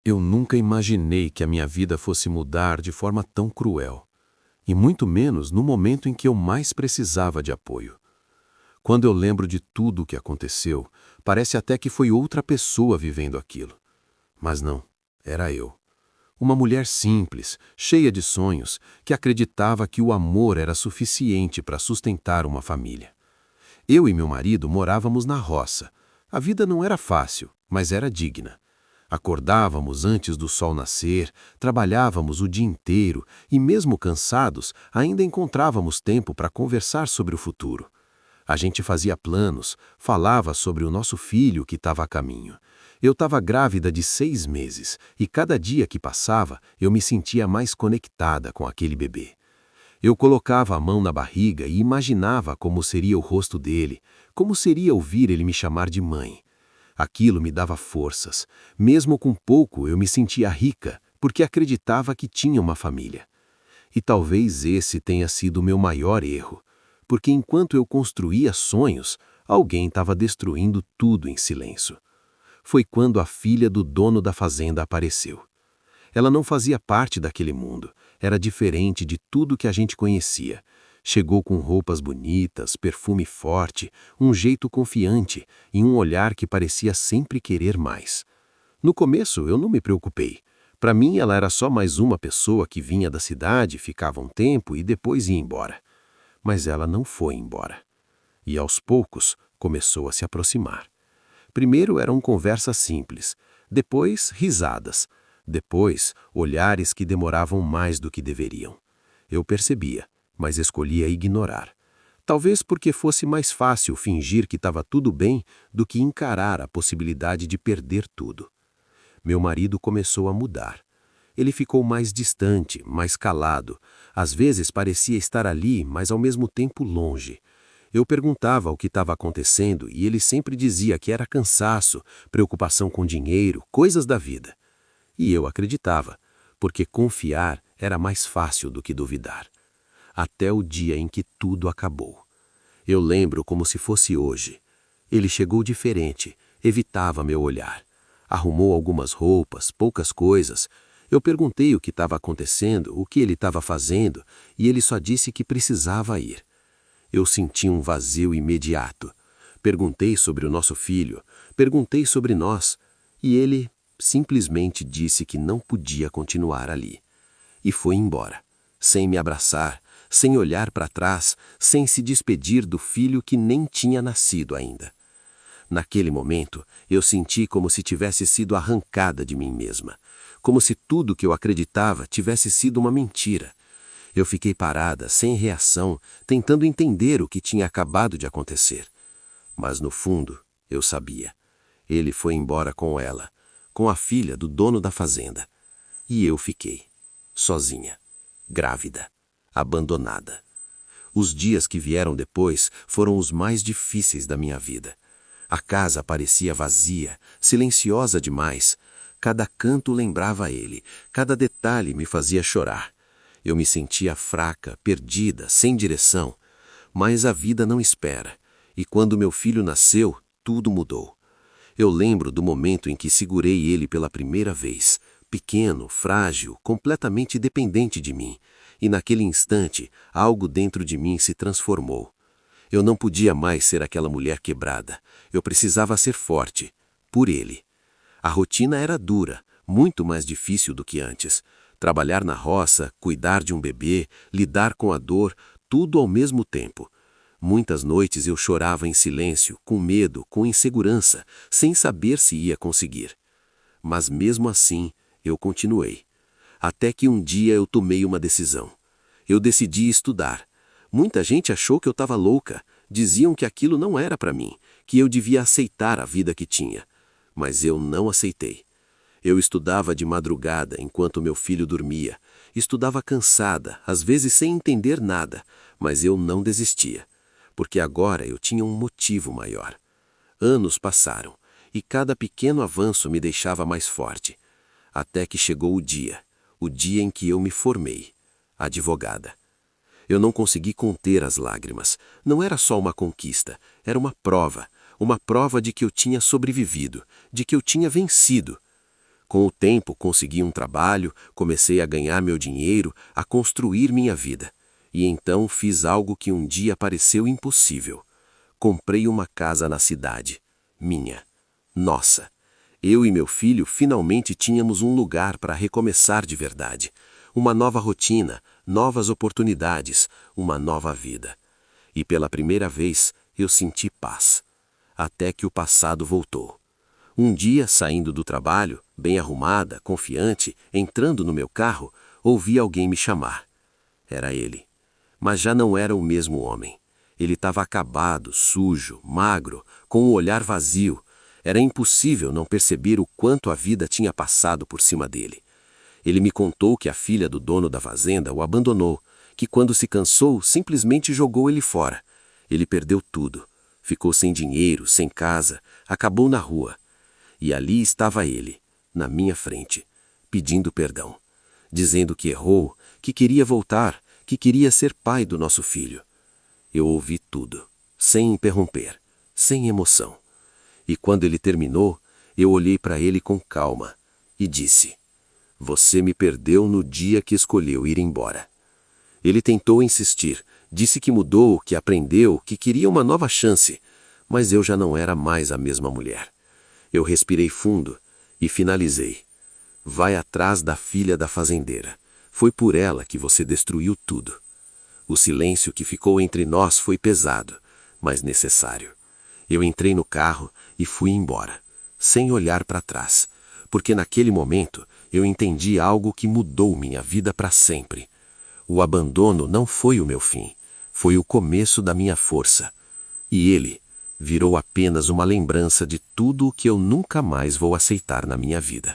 Eu nunca imaginei que a minha vida fosse mudar de forma tão cruel, e muito menos no momento em que eu mais precisava de apoio. Quando eu lembro de tudo o que aconteceu, parece até que foi outra pessoa vivendo aquilo. Mas não, era eu. Uma mulher simples, cheia de sonhos, que acreditava que o amor era suficiente para sustentar uma família. Eu e meu marido morávamos na roça. A vida não era fácil, mas era digna. Acordávamos antes do sol nascer, trabalhávamos o dia inteiro e, mesmo cansados, ainda encontrávamos tempo para conversar sobre o futuro. A gente fazia planos, falava sobre o nosso filho que estava a caminho. Eu estava grávida de 6 meses e cada dia que passava eu me sentia mais conectada com aquele bebê. Eu colocava a mão na barriga e imaginava como seria o rosto dele, como seria ouvir ele me chamar de mãe. Aquilo me dava forças. Mesmo com pouco, eu me sentia rica, porque acreditava que tinha uma família. E talvez esse tenha sido o meu maior erro, porque enquanto eu construía sonhos, alguém estava destruindo tudo em silêncio. Foi quando a filha do dono da fazenda apareceu. Ela não fazia parte daquele mundo, era diferente de tudo que a gente conhecia. Chegou com roupas bonitas, perfume forte, um jeito confiante e um olhar que parecia sempre querer mais. No começo eu não me preocupei. Para mim ela era só mais uma pessoa que vinha da cidade, ficava um tempo e depois ia embora. Mas ela não foi embora. E aos poucos começou a se aproximar. Primeiro eram conversas simples, depois risadas, depois olhares que demoravam mais do que deveriam. Eu percebia, mas escolhia ignorar. Talvez porque fosse mais fácil fingir que estava tudo bem do que encarar a possibilidade de perder tudo. Meu marido começou a mudar. Ele ficou mais distante, mais calado. Às vezes parecia estar ali, mas ao mesmo tempo longe. Eu perguntava o que estava acontecendo e ele sempre dizia que era cansaço, preocupação com dinheiro, coisas da vida. E eu acreditava, porque confiar era mais fácil do que duvidar. Até o dia em que tudo acabou. Eu lembro como se fosse hoje. Ele chegou diferente, evitava meu olhar. Arrumou algumas roupas, poucas coisas. Eu perguntei o que estava acontecendo, o que ele estava fazendo, e ele só disse que precisava ir. Eu senti um vazio imediato. Perguntei sobre o nosso filho, perguntei sobre nós, e ele simplesmente disse que não podia continuar ali. E foi embora, sem me abraçar, sem olhar para trás, sem se despedir do filho que nem tinha nascido ainda. Naquele momento, eu senti como se tivesse sido arrancada de mim mesma, como se tudo que eu acreditava tivesse sido uma mentira. Eu fiquei parada, sem reação, tentando entender o que tinha acabado de acontecer. Mas no fundo, eu sabia. Ele foi embora com ela, com a filha do dono da fazenda. E eu fiquei, sozinha, grávida, abandonada. Os dias que vieram depois foram os mais difíceis da minha vida. A casa parecia vazia, silenciosa demais. Cada canto lembrava ele, cada detalhe me fazia chorar. Eu me sentia fraca, perdida, sem direção. Mas a vida não espera, e quando meu filho nasceu, tudo mudou. Eu lembro do momento em que segurei ele pela primeira vez, pequeno, frágil, completamente dependente de mim, e naquele instante, algo dentro de mim se transformou. Eu não podia mais ser aquela mulher quebrada, eu precisava ser forte, por ele. A rotina era dura, muito mais difícil do que antes. Trabalhar na roça, cuidar de um bebê, lidar com a dor, tudo ao mesmo tempo. Muitas noites eu chorava em silêncio, com medo, com insegurança, sem saber se ia conseguir. Mas mesmo assim, eu continuei. Até que um dia eu tomei uma decisão. Eu decidi estudar. Muita gente achou que eu estava louca, diziam que aquilo não era para mim, que eu devia aceitar a vida que tinha. Mas eu não aceitei. Eu estudava de madrugada enquanto meu filho dormia. Estudava cansada, às vezes sem entender nada, mas eu não desistia, porque agora eu tinha um motivo maior. Anos passaram, e cada pequeno avanço me deixava mais forte. Até que chegou o dia em que eu me formei, advogada. Eu não consegui conter as lágrimas. Não era só uma conquista, era uma prova de que eu tinha sobrevivido, de que eu tinha vencido. Com o tempo, consegui um trabalho, comecei a ganhar meu dinheiro, a construir minha vida. E então fiz algo que um dia pareceu impossível. Comprei uma casa na cidade. Minha. Nossa. Eu e meu filho finalmente tínhamos um lugar para recomeçar de verdade. Uma nova rotina, novas oportunidades, uma nova vida. E pela primeira vez eu senti paz. Até que o passado voltou. Um dia, saindo do trabalho, bem arrumada, confiante, entrando no meu carro, ouvi alguém me chamar. Era ele. Mas já não era o mesmo homem. Ele estava acabado, sujo, magro, com o olhar vazio. Era impossível não perceber o quanto a vida tinha passado por cima dele. Ele me contou que a filha do dono da fazenda o abandonou, que quando se cansou, simplesmente jogou ele fora. Ele perdeu tudo. Ficou sem dinheiro, sem casa, acabou na rua. E ali estava ele, na minha frente, pedindo perdão, dizendo que errou, que queria voltar, que queria ser pai do nosso filho. Eu ouvi tudo, sem interromper, sem emoção. E quando ele terminou, eu olhei para ele com calma e disse: "Você me perdeu no dia que escolheu ir embora." Ele tentou insistir, disse que mudou, que aprendeu, que queria uma nova chance, mas eu já não era mais a mesma mulher. Eu respirei fundo e finalizei: "Vai atrás da filha da fazendeira. Foi por ela que você destruiu tudo." O silêncio que ficou entre nós foi pesado, mas necessário. Eu entrei no carro e fui embora, sem olhar para trás, porque naquele momento eu entendi algo que mudou minha vida para sempre. O abandono não foi o meu fim, foi o começo da minha força. E ele virou apenas uma lembrança de tudo o que eu nunca mais vou aceitar na minha vida.